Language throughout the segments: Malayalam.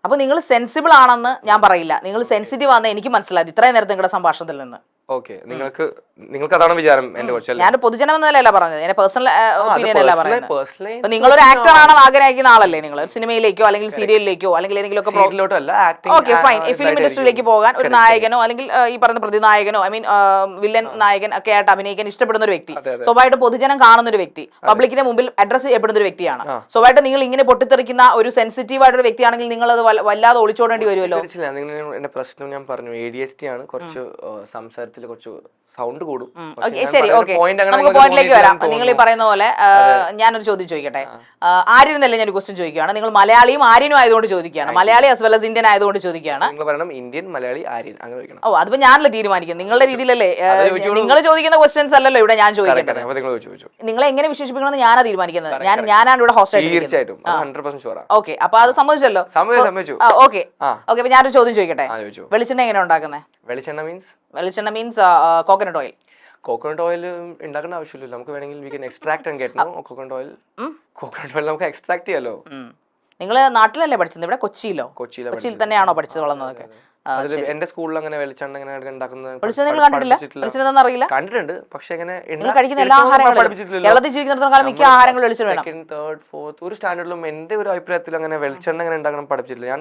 അപ്പൊ നിങ്ങൾ സെൻസിബിൾ ആണെന്ന് ഞാൻ പറയില്ല, നിങ്ങൾ സെൻസിറ്റീവ് ആണെന്ന് എനിക്ക് മനസ്സിലായി ഇത്രയും നേരത്തെ നിങ്ങളുടെ സംഭാഷണത്തിൽ നിന്ന്. ഓക്കെ, നിങ്ങൾക്ക് അതാണ് വിചാരം എന്റെ കുറിച്ച്? ഞാൻ പൊതുജനം എന്നല്ല പറഞ്ഞത്, എന്റെ പേഴ്സണൽ ഒപ്പീനിയൻ അല്ല പറയുന്നത്. നിങ്ങളൊരു ആക്ടർ ആണെന്ന് ആഗ്രഹിക്കുന്ന ആളല്ലേ നിങ്ങൾ? സിനിമയിലേക്കോ അല്ലെങ്കിൽ സീരിയലിലേക്കോ അല്ലെങ്കിൽ ഏതെങ്കിലും ഓക്കെ ഫൈൻ, ഫിലിം ഇൻഡസ്ട്രിയിലേക്ക് പോകാൻ ഒരു നായകനോ അല്ലെങ്കിൽ ഈ പറയുന്ന പ്രതിനായകനോ ഐ മീൻ വില്ലൻ നായകൻ ഒക്കെ ആയിട്ട് അഭിനയിക്കാൻ ഇഷ്ടപ്പെടുന്ന ഒരു വ്യക്തി, സ്വാഭാവികമായിട്ട് പൊതുജനം കാണുന്ന ഒരു വ്യക്തി, പബ്ലിക്കിന്റെ മുമ്പിൽ അഡ്രസ് ചെയ്യപ്പെടുന്ന ഒരു വ്യക്തിയാണ്. സ്വാഭാവികമായിട്ട് നിങ്ങൾ ഇങ്ങനെ പൊട്ടിത്തെറിക്കുന്ന ഒരു സെൻസിറ്റീവ് ആയിട്ടൊരു വ്യക്തിയാണെങ്കിൽ നിങ്ങൾ അത് വല്ലാതെ ഒളിച്ചോടേണ്ടി വരുമല്ലോ. എന്റെ പ്രശ്നം ഞാൻ പറഞ്ഞു, ADHD ആണ്, കുറച്ച് സംസാരത്തിൽ കുറച്ച് സൗണ്ട് കൂടും. ശരി, ഓക്കെ, നമുക്ക് പോയിന്റിലേക്ക് വരാം. നിങ്ങൾ ഈ പറയുന്ന പോലെ ഞാനൊരു ചോദ്യം ചോദിക്കട്ടെ. ആര്യൻ എന്നല്ല ഞാൻ ക്വസ്റ്റ്യൻ ചോദിക്കുകയാണ്, നിങ്ങൾ മലയാളിയും ആര്യനും ആയതുകൊണ്ട് ചോദിക്കുകയാണ്, Malayali as well as Indian ആയതുകൊണ്ട് ചോദിക്കുകയാണ്. ഇന്ത്യൻ, മലയാളി, ആര്യൻ അങ്ങനെ ചോദിക്കണം. ഓ, അതിപ്പോ ഞാനല്ലേ തീരുമാനിക്കുന്നത്, നിങ്ങളുടെ രീതിയിലല്ലേ? നിങ്ങൾ ചോദിക്കുന്ന ക്വസ്റ്റ്യൻസ് അല്ലല്ലോ ഇവിടെ ഞാൻ ചോദിക്കേണ്ടത്. നിങ്ങളെ എങ്ങനെ വിശേഷിപ്പിക്കണമെന്ന് ഞാനാ തീരുമാനിക്കുന്നത്, ഞാനാണ് ഇവിടെ ഹോസ്റ്റ് ആയിട്ട്. ഓക്കെ, അപ്പൊ അത് സമ്മതിച്ചല്ലോ. ഓക്കെ ഓക്കെ, അപ്പൊ ഞാനൊരു ചോദ്യം ചോദിക്കട്ടെ. വെളിച്ചെണ്ണ എങ്ങനെ ഉണ്ടാക്കുന്നത്? വെളിച്ചെണ്ണ means coconut oil. Coconut oil ഉണ്ടാക്കേണ്ട ആവശ്യമില്ല, നമുക്ക് വേണമെങ്കിൽ എക്സ്ട്രാക്ട് കോക്കനട്ട് ഓയിൽ നമുക്ക് എക്സ്ട്രാക്ട് ചെയ്യാലോ. നിങ്ങൾ നാട്ടിലല്ലേ പഠിച്ചത്? ഇവിടെ കൊച്ചിയിൽ തന്നെയാണോ പഠിച്ചത് വളർന്നതൊക്കെ? എന്റെ സ്കൂളിൽ അങ്ങനെ വെളിച്ചെണ്ണ ഉണ്ടാക്കുന്നത് കണ്ടിട്ടുണ്ട്, പക്ഷെ കഴിക്കുന്ന എല്ലാ ആഹാരങ്ങളും കേരളത്തിൽ ജീവിക്കുന്നിടത്തോളം മിക്ക ആഹാരങ്ങളും വെളിച്ചെണ്ണ വേണം. സെക്കൻഡ്, തേർഡ്, ഫോർത്ത് ഒരു സ്റ്റാൻഡേർഡിലും എന്റെ ഒരു അഭിപ്രായത്തിൽ അങ്ങനെ വെളിച്ചെണ്ണ അങ്ങനെ ഉണ്ടാക്കണം പഠിപ്പിച്ചിട്ടില്ല. ഞാൻ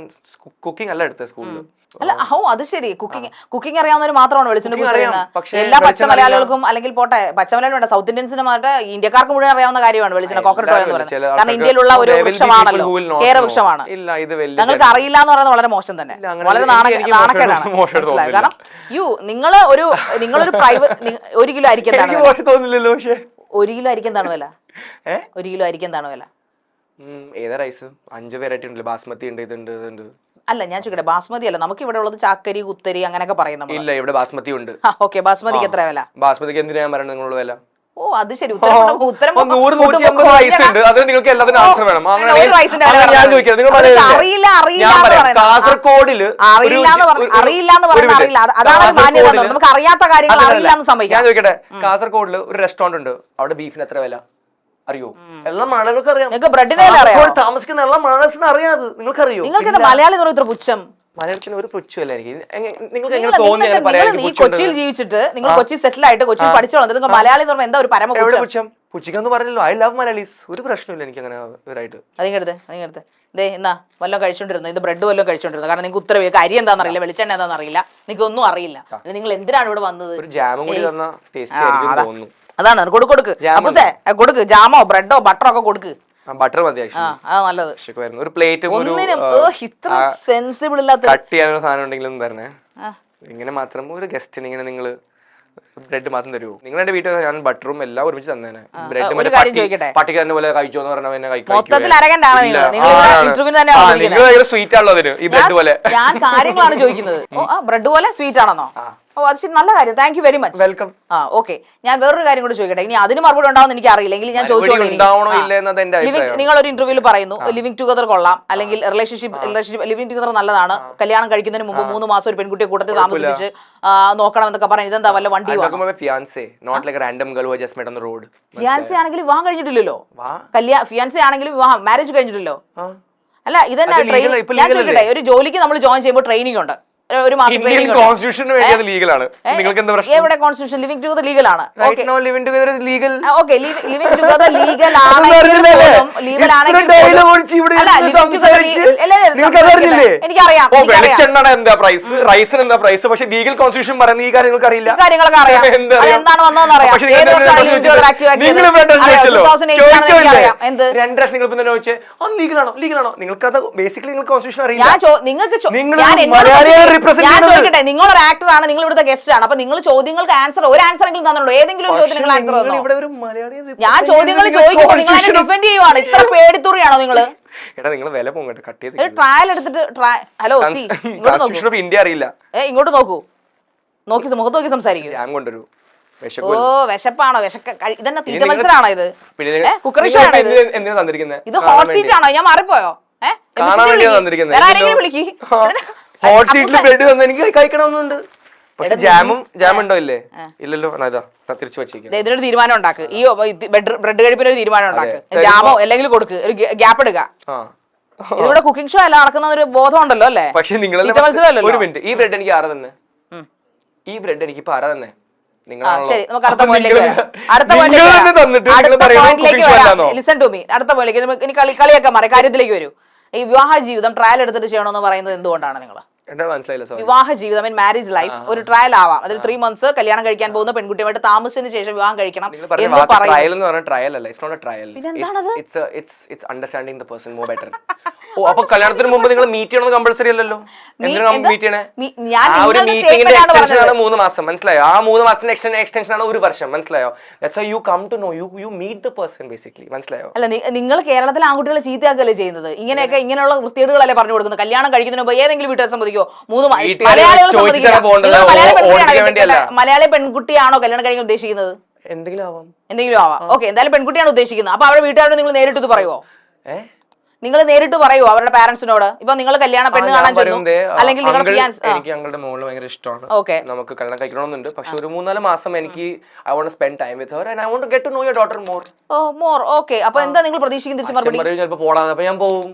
കുക്കിംഗ് അല്ല എടുത്തത് സ്കൂളിൽ. അല്ല, അത് ശരി, കുക്കിംഗ് അറിയാവുന്നവർ മാത്രമാണ് വെളിച്ചെണ്ണ കുറിച്ച് അറിയുന്നത്. എല്ലാ പച്ചമലയാളികൾക്കും അല്ലെങ്കിൽ പോട്ടെ, പച്ചമലയാളം വേണ്ട, സൗത്ത് ഇന്ത്യൻസിന് മാത്രമേ ഇന്ത്യക്കാർക്ക് മുഴുവൻ അറിയാവുന്ന കാര്യമാണ് വെളിച്ചെണ്ണ, കോക്കനട്ട് ഓയിൽ എന്ന് പറയുന്നത്. കാരണം ഇന്ത്യയിലുള്ള ഒരു വൃക്ഷമാണല്ലോ, കേരവൃക്ഷമാണ്. നിങ്ങൾക്ക് അറിയില്ല എന്ന് പറയുന്നത് വളരെ മോശം തന്നെ, വളരെ നാണക്കേടാണ്. കാരണം നിങ്ങളൊരു പ്രൈവറ്റ് 1 കിലോ അരിക്ക് എന്താണ് വില? 1 കിലോ അരിക്ക് എന്താണ് വില? 1 കിലോ അരിക്ക് എന്താണ് വില? ഏതാ റൈസ്? 5 വെറൈറ്റി ഉണ്ടല്ലോ, ബാസ്മതി ഉണ്ട്, ഇതുണ്ട്. അല്ല, ഞാൻ ചോദിക്കട്ടെ, ബാസ്മതി അല്ല, നമുക്ക് ഇവിടെ ഉള്ളത് ചാക്കരി, കുത്തരി അങ്ങനെയൊക്കെ പറയുന്നത്. ഇല്ല, ഇവിടെ ബാസ്മതി ഉണ്ട്. ഓക്കെ, ബാസ്മതിക്ക് എത്ര വില? ബാസ്മതിക്ക് എന്തിനാ ഞാൻ പറയുന്നത് നിങ്ങളുടെ വില? ഓ, അത് ശരി, ഉത്തരം കാസർഗോഡില് നമുക്ക് അറിയാത്ത കാര്യങ്ങൾ ഞാൻ ചോദിക്കട്ടെ, കാസർഗോഡില് ഒരു റെസ്റ്റോറന്റ് ഉണ്ട്, അവിടെ ബീഫിന് എത്ര വില അറിയോ? എല്ലാം ആളുകൾക്ക് അറിയാം, താമസിക്കുന്ന എല്ലാ ആളുകൾക്കും അറിയാതെ. നിങ്ങൾക്കറിയോ? നിങ്ങൾക്ക് മലയാളി ഇത്ര പുച്ഛം? മലയാളത്തിന് ഒരു പുച്ഛമല്ല എനിക്ക്. നിങ്ങൾക്ക് എങ്ങനെ തോന്നി? കൊച്ചിയിൽ ജീവിച്ചിട്ട് നിങ്ങൾ കൊച്ചി സെറ്റിൽ ആയിട്ട് കൊച്ചിയിൽ പഠിച്ചു വളർന്നിട്ട് മലയാളി എന്ന് പറയുമ്പോൾ എന്താ ഒരു പരമ പുച്ഛം? പുച്ഛിക്കാന്ന് പറഞ്ഞല്ലോ, ഐ ലവ് മലയാളീസ്, ഒരു പ്രശ്നമില്ല എനിക്ക് അങ്ങനെ ഇവരായിട്ട്. അതിങ്ങടുത്ത് ദേ എന്നാ വല്ലതും കഴിച്ചോണ്ടിരുന്നു, ഇത് ബ്രെഡ് വല്ലതും കഴിച്ചോണ്ടിരുന്നു. കാരണം നിങ്ങൾക്ക് ഉത്തരവ് അരി എന്താണെന്ന് അറിയില്ല, വെളിച്ചെണ്ണ എന്താണെന്ന് അറിയില്ല, നിങ്ങൾക്ക് ഒന്നും അറിയില്ല. നിങ്ങൾ എന്തിനാണ് ഇവിടെ വന്നത്? ഒരു ജാമും കൂടി തന്ന ടേസ്റ്റ് ആയിരിക്കും തോന്നുന്നു. അതാണ്, കൊടുക്ക് ജാമോ ബ്രെഡോ ബട്ടറോ ഒക്കെ കൊടുക്ക്. ബട്ടർ മതി, നല്ലത്. ഒരു പ്ലേറ്റ് ഇത്ര സെൻസിബിൾ ഇല്ലാത്ത കട്ട് ചെയ്യാനുള്ള സാധനം ഉണ്ടെങ്കിലും തരണേ. ഇങ്ങനെ മാത്രം ഒരു ഗസ്റ്റിന് ഇങ്ങനെ നിങ്ങള് ബ്രെഡ് മാത്രം തരുമോ? നിങ്ങളുടെ വീട്ടിൽ ഞാൻ ബട്ടറും എല്ലാം ഒരുമിച്ച് തന്നേനെ. ബ്രെഡ് പട്ടിക്കാരന്റെ പോലെ കഴിച്ചോന്ന് പറഞ്ഞാൽ സ്വീറ്റ് ആണല്ലോ അതിന്, ഈ ബ്രെഡ് പോലെ. ഞാൻ കാര്യങ്ങളാണ് ചോദിക്കുന്നത്. ബ്രെഡ് പോലെ സ്വീറ്റ് ആണെന്നോ? ഓ, അത് ശരി, നല്ല കാര്യം, thank you very much, welcome. Okay, ഞാൻ വേറൊരു കാര്യം കൂടി ചോദിക്കട്ടെ. ഇനി അതിന് മറുപടി ഉണ്ടാവുമെന്ന് എനിക്ക് അറിയില്ല, എങ്കിൽ ഞാൻ ചോദിച്ചോളൂ. നിങ്ങൾ ഒരു ഇന്റർവ്യൂവിൽ പറയുന്നു ലിവിംഗ് ടുഗദർ കൊള്ളാം, അല്ലെങ്കിൽ റിലേഷൻഷിപ്പ് ലിവിംഗ് ടുഗദർ നല്ലതാണ്, കല്യാണം കഴിക്കുന്നതിന് മുമ്പ് 3 മാസം ഒരു പെൺകുട്ടിയെ കൂട്ടത്തിൽ താമസിപ്പിച്ച് നോക്കണം എന്നൊക്കെ പറഞ്ഞു. ഇതെന്താ വല്ല വണ്ടി? ഫിയാൻസെ ആണെങ്കിൽ വിവാഹം കഴിഞ്ഞിട്ടില്ലല്ലോ, ഫിയാൻസെ ആണെങ്കിലും വിവാഹം മാരേജ് കഴിഞ്ഞിട്ടില്ലോ. അല്ല, ഇതെന്നാ ട്രെയിനിങ്? ഞാൻ ചോദിക്കട്ടെ, ഒരു ജോലിക്ക് നമ്മൾ ജോയിൻ ചെയ്യുമ്പോൾ ട്രെയിനിങ് ഉണ്ട്, ഒരു മാസം ട്രെയിനിങ്. എവിടെ കോൺസ്റ്റിറ്റ്യൂഷൻ? ലിവിംഗ് ടുഗദർ ലീഗൽ ആണ്. Living together legal. Okay, living together legal ആണെങ്കിലും എനിക്കറിയാം. എന്താ പ്രൈസ്, റൈസിന് എന്താ പ്രൈസ്, പക്ഷെ ലീഗൽ കോൺസ്റ്റിറ്റ്യൂഷൻ പറയുന്ന ഈ കാര്യങ്ങൾക്ക് അറിയില്ല. കാര്യങ്ങളൊക്കെ അറിയാം, എന്താണ് വന്നതെന്ന് അറിയാം. 2 ലക്ഷം നിങ്ങൾ പിന്നെ ചോദിച്ചേ ലീഗലാണോ ലീഗലാണോ? നിങ്ങൾക്ക് അത് ബേസിക്കലി നിങ്ങൾ കോൺസ്റ്റിറ്റ്യൂഷൻ അറിയില്ല. ഞാൻ ചോദിക്കട്ടെ, നിങ്ങളൊരു ആക്ടർ ആണ്, നിങ്ങൾ ഇവിടുത്തെ ഗസ്റ്റ് ആണ്, അപ്പൊ നിങ്ങൾ ചോദ്യങ്ങൾക്ക് ആൻസർ ഒരു ആൻസർ എങ്കിലും തന്നുള്ളൂ, ഏതെങ്കിലും ഒരു ചോദ്യത്തിന് ആൻസർ തന്നോ? ഞാൻ ചോദ്യങ്ങൾ ചോദിക്കുമ്പോൾ നിങ്ങൾ അതിനെ ഡിഫെൻഡ് ചെയ്യുവാണ്. ഇത്ര പേടിത്തുറിയാണോ നിങ്ങൾ? ട്രയൽ എടുത്തിട്ട് ഹലോ ഇന്ത്യ അറിയില്ല, ഇങ്ങോട്ട് നോക്കൂ, മുഖത്ത് നോക്കി സംസാരിക്കും. ഓ, വിശപ്പാണോ? ഇതെന്നെ തീറ്റ മത്സരമാണോ ഇത്? കുക്കറി ഷോ ആണോ ഇത്? ഹോട്ട് സീറ്റ് ആണോ? ഞാൻ മാറിപ്പോയോ? വിളിക്ക്. ഹോട്ട് സീറ്റിൽ ബ്രെഡ് തന്നെ എനിക്ക് കഴിക്കണമെന്നുണ്ട്, പക്ഷെ ജാം ഉണ്ടോ? ഇല്ലേ, ഇല്ലല്ലോ. തിരിച്ചു വെച്ചേക്കും. ഇതിനൊരു തീരുമാനം ഉണ്ടാക്ക്, ഈ ബ്രെഡ് കഴിപ്പിന് ഒരു തീരുമാനം ഉണ്ടാക്ക്. ജാമോ അല്ലെങ്കിൽ കൊടുക്ക്, ഒരു ഗ്യാപ്പ് എടുക്ക. ഇതിവിടെ കുക്കിംഗ് ഷോ അല്ല നടക്കുന്ന ഒരു ബോധം ഉണ്ടല്ലോ അല്ലേ? പക്ഷെ നിങ്ങൾ ഒരു മിനിറ്റ്, ഈ ബ്രെഡ് എനിക്ക് ആരാ തന്നെ? ഈ ബ്രെഡ് എനിക്ക് ഇപ്പൊ ആരാ തന്നെ? ശരി, നമുക്ക് അടുത്ത പോയിന്റിലേക്ക് വരാം. അടുത്ത പോയിന്റിലേക്ക് വരാം. Listen to me. അടുത്ത പോയിന്റിലേക്ക് ഇനി കളിയൊക്കെ മാറി കാര്യത്തിലേക്ക് വരൂ. ഈ വിവാഹ ജീവിതം ട്രയൽ എടുത്തിട്ട് ചെയ്യണമെന്ന് പറയുന്നത് എന്തുകൊണ്ടാണ് നിങ്ങൾ? വിവാഹ ജീവിതം, ഐ മീൻ മാരേജ് ലൈഫ് ഒരു ട്രയൽ ആവാം. അതിൽ 3 months കല്യാണം കഴിക്കാൻ പോകുന്ന പെൺകുട്ടിയുമായിട്ട് താമസിച്ചതിന് ശേഷം വിവാഹം കഴിക്കണം എന്ന് പറയുന്നത്. അപ്പൊ കല്യാണത്തിന് മുമ്പ് നിങ്ങൾ മീറ്റ് ചെയ്യണമെന്ന് കമ്പൾസറി അല്ലല്ലോ. മീറ്റ് ചെയ്യണേ 3 മാസം, മനസ്സിലായോ? ആ 3 മാസത്തിന്റെ എക്സ്റ്റൻഷൻ ആണ് 1 വർഷം, മനസ്സിലായോ? You come to know, you meet the person basically, മനസ്സിലായോ? അല്ല, നിങ്ങൾ കേരളത്തിലെ ആൺകുട്ടികളെ ചീത്തയാക്കല്ലേ ചെയ്യുന്നത്? ഇങ്ങനെയുള്ള വൃത്തികേടുകളല്ലേ പറഞ്ഞു കൊടുക്കുന്നത്? കല്യാണം കഴിക്കുന്നതിന് മുമ്പ് ഏതെങ്കിലും വീട്ടുകാർ സമ്മതിക്കോ? മലയാളി പെൺകുട്ടിയാണോ കല്യാണം കഴിക്കാൻ ഉദ്ദേശിക്കുന്നത്? എന്തെങ്കിലും ആവാം. ഓക്കെ, എന്തായാലും പെൺകുട്ടിയാണ് ഉദ്ദേശിക്കുന്നത്. അപ്പൊ അവരുടെ വീട്ടുകാരോട് നിങ്ങൾ നേരിട്ട് പറയുവോ? നിങ്ങൾ നേരിട്ട് പറയുമോ അവരുടെ പാരന്റ്സിനോട്? ഇപ്പൊ നിങ്ങൾ കല്യാണ പെണ്ണ് കാണാൻ ചെന്നു, അല്ലെങ്കിൽ എനിക്ക് ഞങ്ങളുടെ മോള് ഭയങ്കര ഇഷ്ടമാണ്, നമുക്ക് കല്യാണം കഴിക്കണമെന്നുണ്ട്, പക്ഷെ ഒരു 3-4 മാസം എനിക്ക് I want spend time with her and I want to get to know your daughter more. Okay, അപ്പൊ എന്താ നിങ്ങൾ പ്രതീക്ഷിക്കുന്ന തിരിച്ചു മറുപടി? ചിലപ്പോൾ പോടാന്ന്, അപ്പൊ ഞാൻ പോകും.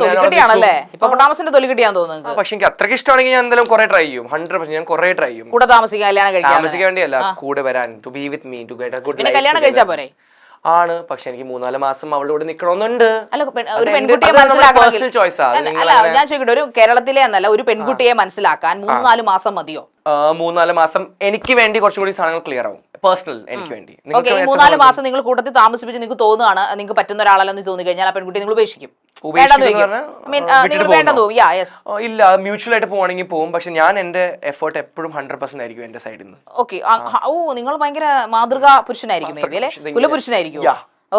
തൊലിക്കെട്ടിയാണല്ലേ ഇപ്പൊ പൊട്ടാമസിന്റെ തൊലിക്കെട്ടിയാന്ന് തോന്നുന്നത്. പക്ഷെ എനിക്ക് അത്രയ്ക്ക് ഇഷ്ടമാണെങ്കിൽ ഞാൻ എന്തായാലും കുറെ ട്രൈ ചെയ്യും. 100% ഞാൻ കുറെ ട്രൈ ചെയ്യും. കൂടെ താമസിക്കാൻ, കല്യാണം കഴിക്കാൻ, താമസിക്കാൻ വേണ്ടിയല്ല, കൂടെ വരാൻ, to be with me, to get a good life. കല്യാണം കഴിച്ചാ പോരെ? ആണ്, പക്ഷെ എനിക്ക് 3-4 മാസം അവളുടെ കൂടെ നിൽക്കണമെന്നുണ്ട്. അല്ല, ഒരു പെൺകുട്ടിയെ മനസ്സിലാക്കണമെങ്കിൽ, അല്ല ഞാൻ ചോദിക്കട്ടെ, ഒരു കേരളത്തിലെ എന്നല്ല, ഒരു പെൺകുട്ടിയെ മനസ്സിലാക്കാൻ 3-4 മാസം മതിയോ? 3-4 മാസം എനിക്ക് വേണ്ടി കുറച്ചും കൂടി സാധനങ്ങൾ ക്ലിയർ ആവും, പേഴ്സണൽ എനിക്ക് വേണ്ടി. ഓക്കെ, ഈ 3-4 മാസം നിങ്ങൾ കൂട്ടത്തിൽ താമസിപ്പിച്ച് നിങ്ങൾക്ക് തോന്നുകയാണ് നിങ്ങൾക്ക് പറ്റുന്ന ഒരാളല്ലെന്ന് തോന്നി കഴിഞ്ഞാൽ ആ പെൺകുട്ടി നിങ്ങൾ ഉപേക്ഷിക്കും? ഇല്ല, മ്യൂച്വൽ ആയിട്ട് പോവാണെങ്കിൽ പോകും. പക്ഷെ ഞാൻ എന്റെ എഫേർട്ട് എപ്പോഴും 100% ആയിരിക്കും എന്റെ സൈഡിൽ നിന്ന്. ഓക്കെ, നിങ്ങൾ ഭയങ്കര മാതൃകാ പുരുഷനായിരിക്കും, മേ ബി അല്ലെ, കുലപുരുഷനായിരിക്കും.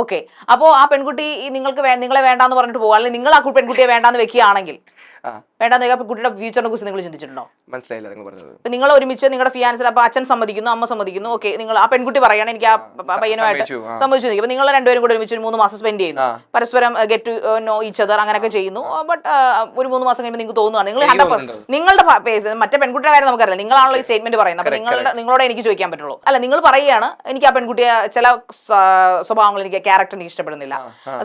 ഓക്കെ, അപ്പോ ആ പെൺകുട്ടി നിങ്ങളെ വേണ്ടാന്ന് പറഞ്ഞിട്ട് പോകും, അല്ലെങ്കിൽ നിങ്ങൾ ആ പെൺകുട്ടിയെ വേണ്ടാന്ന് വെക്കുകയാണെങ്കിൽ, വേണ്ടാന്ന് വെക്കാൻ കുട്ടിയുടെ ഫ്യൂച്ചറിനെ കുറിച്ച് നിങ്ങൾ ചിന്തിച്ചിട്ടുണ്ടോ? മനസ്സിലായില്ല നിങ്ങൾ പറഞ്ഞത്. നിങ്ങൾ ഒരുമിച്ച് നിങ്ങളുടെ ഫിയാൻസിൽ, അപ്പൊ അച്ഛൻ സമ്മതിക്കുന്നു, അമ്മ സമ്മതിക്കുന്നു, ഓക്കെ, നിങ്ങൾ ആ പെൺകുട്ടി പറയണം എനിക്ക് ആ പയ്യനുമായിട്ട് സമ്മതിച്ചു നിൽക്കും. നിങ്ങൾ രണ്ടുപേരും കൂടെ ഒരുമിച്ച് 3 മാസം സ്പെൻഡ് ചെയ്യുന്നു, പരസ്പരം get to know each other, അങ്ങനെയൊക്കെ ചെയ്യുന്നു. ബട്ട് ഒരു 3 മാസം കഴിയുമ്പോൾ നിങ്ങൾക്ക് തോന്നുകയാണ് നിങ്ങളുടെ പേസ്, മറ്റേ പെൺകുട്ടിയുടെ കാര്യം നമുക്കറിയില്ല, നിങ്ങളാണല്ലോ ഈ സ്റ്റേറ്റ്മെന്റ് പറയുന്നത്. അപ്പൊ നിങ്ങളോട് എനിക്ക് ചോദിക്കാൻ പറ്റുള്ളൂ. അല്ല, നിങ്ങൾ പറയുകയാണ് എനിക്ക് ആ പെൺകുട്ടിയെ ചില സ്വഭാവങ്ങൾ, എനിക്ക് ക്യാരക്ടർ എനിക്ക് ഇഷ്ടപ്പെടുന്നില്ല,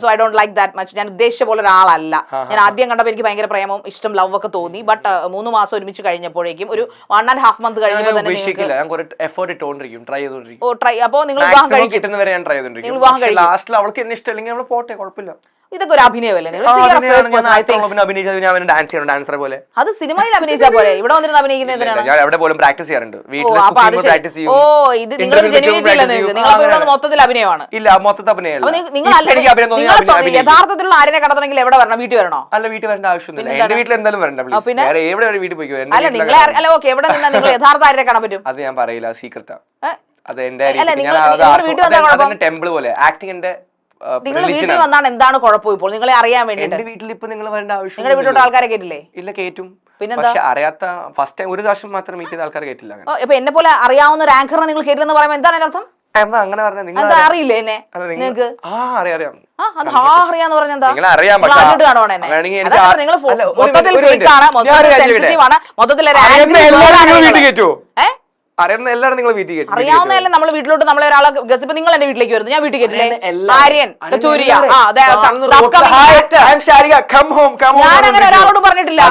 so I don't like that much, ഞാൻ ഉദ്ദേശിച്ച പോലെ ഒരാളല്ല. ഞാൻ ആദ്യം കണ്ടപ്പോൾ എനിക്ക് ഭയങ്കര പ്രേമം, ഇഷ്ടം, ലവ് ഒക്കെ തോന്നി. ബട്ട് 3 മാസം ഒരുമിച്ച് കഴിഞ്ഞപ്പോഴേക്കും, ഒരു 1.5 month കഴിഞ്ഞപ്പോൾ തന്നെ അപ്പോ നിങ്ങൾ വിവാഹം കഴിക്കും. ഇതൊക്കെ ഒരു അഭിനയമല്ലേ? അത് സിനിമയിൽ അഭിനയിച്ചാൽ പോലെ ഇവിടെ വന്നിരുന്ന് അഭിനയിക്കുന്നത് മൊത്തത്തിൽ അഭിനയമാണ്. യഥാർത്ഥത്തിലുള്ള ആരെന്നെ കടത്തണമെങ്കിൽ എവിടെ വരണം? വീട്ടിൽ വരണോ? അല്ല, വീട്ടിൽ വരേണ്ട ആവശ്യമൊന്നുമില്ല. പിന്നെ അല്ല, നിങ്ങളെ അല്ല, ഓക്കെ, എവിടെ നിന്നാ നിങ്ങൾ യഥാർത്ഥ ആരെ കാണാൻ പറ്റും? അത് ഞാൻ പറയില്ല, സീക്രട്ടാ. അത് എന്റെ ടെമ്പിൾ പോലെ ആക്ടിങ്ങിന്റെ. നിങ്ങൾ വീട്ടിൽ വന്നാണ് എന്താണ് കുഴപ്പം? ഇപ്പോൾ നിങ്ങളെ അറിയാൻ വേണ്ടിട്ട് വീട്ടിൽ ഇപ്പൊ നിങ്ങൾ വരേണ്ട ആവശ്യം. നിങ്ങളുടെ വീട്ടിലോട്ട് ആൾക്കാരെ കേട്ടില്ലേ? ഇല്ല, കേറ്റും. പിന്നെന്താ, അറിയാത്ത ഫസ്റ്റ് ടൈം ഒരു പ്രാവശ്യം മാത്രം മീറ്റ് ചെയ്ത ആൾക്കാരെ കേട്ടില്ല. ഇപ്പൊ എന്നെ പോലെ അറിയാവുന്ന ഒരു ആങ്കറിനെ നിങ്ങൾ കേട്ടില്ലെന്ന് പറയുമ്പോൾ എന്താണ് അർത്ഥം? അങ്ങനെ പറഞ്ഞ അറിയില്ലേ എന്നെ? നിങ്ങൾക്ക് അറിയാം. അറിയാന്ന് പറഞ്ഞെന്താ? അറിയുന്ന എല്ലാവരും നിങ്ങൾ വീട്ടിൽ കേട്ടു. അറിയാവുന്നതല്ലേ നമ്മൾ വീട്ടിലോട്ട് നമ്മളെ ഒരാളെ ഗസിപ്പ്. നിങ്ങൾ എന്റെ വീട്ടിലേക്ക് വരുന്നു, ഞാൻ വീട്ടിൽ കേട്ടില്ലേ? ആര്യൻ, ഞാൻ അങ്ങനെ ഒരാളോട് പറഞ്ഞിട്ടില്ല.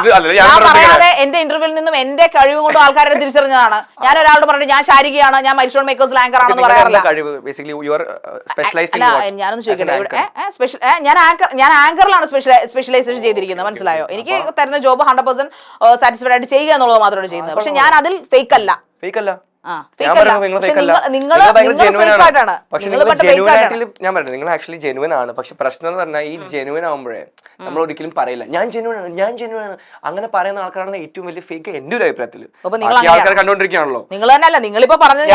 ഞാൻ പറയാതെ എന്റെ ഇന്റർവ്യൂവിൽ നിന്നും എന്റെ കഴിവ് കൊണ്ട് ആൾക്കാരെ തിരിച്ചറിഞ്ഞതാണ്. ഞാൻ ഒരാളോട് പറഞ്ഞിട്ട് ഞാൻ ശാരികയാണ്, ഞാൻ മൈൽസ്റ്റോൺ മേക്കേഴ്സ് ആങ്കർ ആണെന്ന് പറയാറില്ല. ഞാനൊന്ന് ചോദിക്കട്ടെ, ഞാൻ ആങ്കറിലാണ് സ്പെഷ്യലൈസേഷൻ ചെയ്തിരിക്കുന്നത്, മനസ്സിലായോ? എനിക്ക് തരുന്ന ജോബ് 100% സാറ്റിസ്ഫൈഡ് ആയിട്ട് ചെയ്യുക എന്നുള്ളത് മാത്രമാണ് ചെയ്യുന്നത്. പക്ഷെ ഞാൻ അതിൽ ഫേക്ക് അല്ല. നിങ്ങൾ ആക്ച്വലി ജെനുവൻ ആണ്. പക്ഷെ പ്രശ്നം എന്ന് പറഞ്ഞാൽ ഈ ജെനുവൻ ആകുമ്പോഴേ നമ്മൾ ഒരിക്കലും പറയില്ല ഞാൻ ജെനുവൻ ആണ്. അങ്ങനെ പറയുന്ന ആൾക്കാരാണ് ഏറ്റവും വലിയ ഫേക്ക് എന്റെ ഒരു അഭിപ്രായത്തിൽ. ആൾക്കാർ കണ്ടോണ്ടിരിക്കുകയാണല്ലോ. നിങ്ങൾ തന്നെയല്ല, നിങ്ങളിപ്പോ പറഞ്ഞത്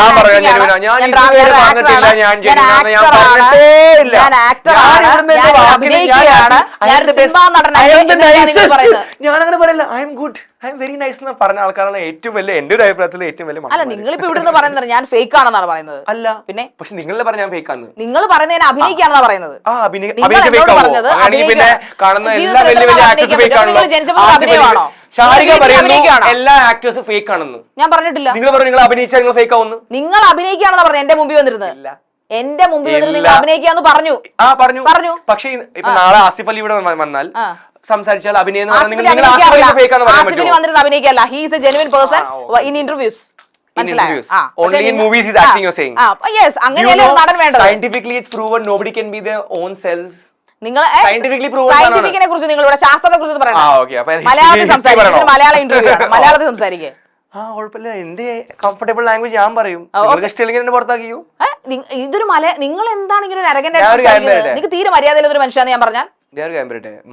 ഞാനങ്ങനെ പറയില്ല. I M good, I am very nice എന്ന് പറഞ്ഞ ആൾക്കാരാണ് ഏറ്റവും വലിയ എന്റെ ഒരു അഭിപ്രായത്തിൽ ഏറ്റവും വലിയ. അല്ല, നിങ്ങളിപ്പോ ഇവിടുന്ന് പറയുന്നത് ഞാൻ ഫേക്ക് ആണെന്നാണ് പറയുന്നത്. അല്ല, പിന്നെ പക്ഷെ നിങ്ങളെ പറഞ്ഞ ഞാൻ ഫേക്ക് ആണ്. നിങ്ങൾ പറയുന്നതിന് അഭിനയിക്കാണെന്നാ പറയുന്നത്. എല്ലാ ആക്ടേഴ്സും ഫേക്ക് ആണെന്ന് ഞാൻ പറഞ്ഞിട്ടില്ല. നിങ്ങൾ പറഞ്ഞു നിങ്ങൾ അഭിനയിച്ചാൽ നിങ്ങൾ ഫേക്ക് ആവുന്നു. നിങ്ങൾ അഭിനയിക്കുകയാണെന്ന് പറഞ്ഞു എന്റെ മുമ്പിൽ വന്നിരുന്നത്. എന്റെ മുമ്പിൽ വന്നിട്ട് നിങ്ങൾ അഭിനയിക്കാന്ന് പറഞ്ഞു. പറഞ്ഞു. പക്ഷെ ഇപ്പൊ നാളെ ആസിഫ് അലി ഇവിടെ വന്നാൽ സംസാരിച്ചാൽ അഭിനയം വന്നിരുന്ന് അഭിനയിക്കല്ല. He is a genuine person in interviews. Only in movies he's acting, you're saying. Yes, അങ്ങനെയല്ലേ ഒരു നടൻ വേണ്ടത്. Scientifically it's proven nobody can be their own selves. നിങ്ങൾ സയന്റിഫിക്കിനെ കുറിച്ച് നിങ്ങൾ ഇവിടെ ശാസ്ത്രത്തെ കുറിച്ച് പറയണം. മലയാളത്തിൽ സംസാരിക്കും. മലയാളം ഇന്റർവ്യൂ ആണ്. മലയാളത്തിൽ സംസാരിക്കേ. കുഴപ്പമില്ല, എന്റെ കംഫർട്ടബിൾ ലാംഗ്വേജ് ഞാൻ പറയും. ഇഷ്ടമില്ലെങ്കിൽ പുറത്താക്കിയോ. ഇതൊരു നിങ്ങൾ എന്താണ് ഇങ്ങനെ നിങ്ങൾക്ക് തീരെ മര്യാദയില്ലാത്തൊരു മനുഷ്യന്ന് ഞാൻ പറഞ്ഞാൽ.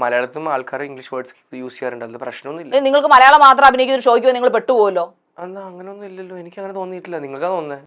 മലയാളത്തിലും ആൾക്കാർ ഇംഗ്ലീഷ് വേർഡ്സ് യൂസ് ചെയ്യാറുണ്ട്, അതിൽ പ്രശ്നമൊന്നുമില്ല. നിങ്ങൾക്ക് മലയാളം മാത്രം അഭിനയിക്കുന്ന ഒരു ഷോയ്ക്ക് നിങ്ങൾ പെട്ടുപോകല്ലോ. അങ്ങനൊന്നും ഇല്ലല്ലോ, എനിക്ക് അങ്ങനെ തോന്നിയിട്ടില്ല. നിങ്ങൾക്കാ തോന്നുന്നത്.